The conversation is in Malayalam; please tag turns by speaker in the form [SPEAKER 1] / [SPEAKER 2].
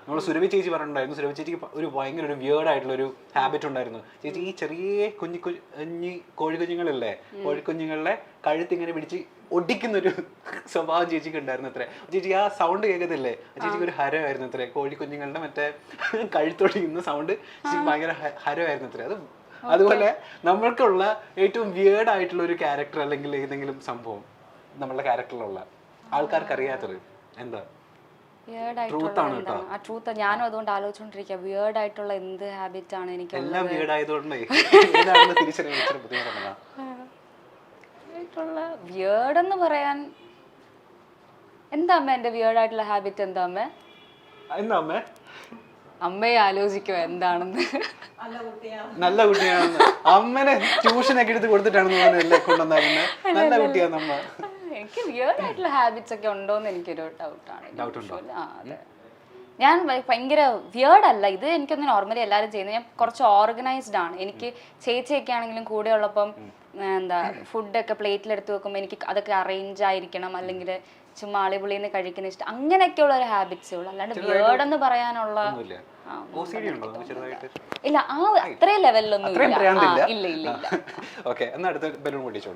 [SPEAKER 1] നമ്മൾ സുരഭി ചേച്ചി പറഞ്ഞിട്ടുണ്ടായിരുന്നു, സുരഭി ചേച്ചിക്ക് ഒരു ഭയങ്കര ഒരു വിയേർഡ് ആയിട്ടുള്ള ഒരു ഹാബിറ്റ് ഉണ്ടായിരുന്നു. ചേച്ചി ഈ ചെറിയ കുഞ്ഞി കോഴിക്കുഞ്ഞുങ്ങളില്ലേ, കോഴിക്കുഞ്ഞുങ്ങളുടെ കഴുത്ത് ഇങ്ങനെ പിടിച്ച് ഒടിക്കുന്നൊരു സ്വഭാവം ചേച്ചിക്ക് ഉണ്ടായിരുന്നു അത്രേ. ചേച്ചി ആ സൗണ്ട് കേൾക്കത്തില്ലേ, ചേച്ചിക്ക് ഒരു ഹരമായിരുന്നു അത്രേ. കോഴിക്കുഞ്ഞുങ്ങളുടെ മറ്റേ കഴുത്തൊടിക്കുന്ന സൗണ്ട് ചേച്ചിക്ക് ഭയങ്കര ഹരമായിരുന്നു അത്രേ. അതുപോലെ നമ്മൾക്കുള്ള ഏറ്റവും വിയേർഡ് ആയിട്ടുള്ള ഒരു ക്യാരക്ടർ അല്ലെങ്കിൽ ഏതെങ്കിലും സംഭവം നമ്മളുടെ ക്യാരക്ടറിലുള്ള ആൾക്കാർക്ക് അറിയാത്തത് എന്താ?
[SPEAKER 2] ട്രൂത്ത് ഞാനും അതുകൊണ്ട് ആലോചിച്ചോണ്ടിരിക്കുക, വിയേർഡ് ആയിട്ടുള്ള എന്ത് ഹാബിറ്റ് ആണ് എനിക്ക്.
[SPEAKER 1] എല്ലാം വിയേർഡ് ആയതുകൊണ്ട്
[SPEAKER 2] വിയേർഡ് എന്ന് പറയാൻ എന്താ അമ്മ എന്റെ വിയേർഡ് ആയിട്ടുള്ള ഹാബിറ്റ്? എന്താ അമ്മ?
[SPEAKER 1] എന്താ അമ്മ?
[SPEAKER 2] അമ്മയെ ആലോചിക്കുവോ എന്താണെന്ന്.
[SPEAKER 1] നല്ല കുട്ടിയാണെന്ന് അമ്മനെ ട്യൂഷനൊക്കെ എടുത്ത് കൊടുത്തിട്ടാണ് കൊണ്ടുവന്നാക്കുന്നത്. നല്ല കുട്ടിയാണ് അമ്മ.
[SPEAKER 2] എനിക്ക് വിയേർഡ് ആയിട്ടുള്ള ഹാബിറ്റ്സ് ഒക്കെ ഉണ്ടോന്ന് എനിക്കൊരു ഡൗട്ടാണ്. അതെ, ഞാൻ ഭയങ്കര വിയേർഡ് അല്ല, ഇത് എനിക്കൊന്ന് നോർമലി എല്ലാവരും ചെയ്യുന്നത്. ഞാൻ കുറച്ച് ഓർഗനൈസ്ഡ് ആണ്. എനിക്ക് ചേച്ചിയൊക്കെ ആണെങ്കിലും കൂടെ ഉള്ളപ്പം എന്താ ഫുഡൊക്കെ പ്ലേറ്റിലെടുത്ത് വെക്കുമ്പോൾ എനിക്ക് അതൊക്കെ അറേഞ്ച് ആയിരിക്കണം, അല്ലെങ്കിൽ ചുമ്മാ അളിപുളിന്ന് കഴിക്കുന്ന ഇഷ്ടം, അങ്ങനെയൊക്കെയുള്ള ഒരു ഹാബിറ്റ്സേ ഉള്ളൂ. അല്ലാണ്ട് വിയേർഡ് എന്ന് പറയാനുള്ള ഇല്ല, ആ അത്രയും ലെവലിലൊന്നും ഇല്ല.
[SPEAKER 1] ഓക്കെ, എന്നാ അടുത്ത ബലൂൺ പൊട്ടിച്ചോളൂ.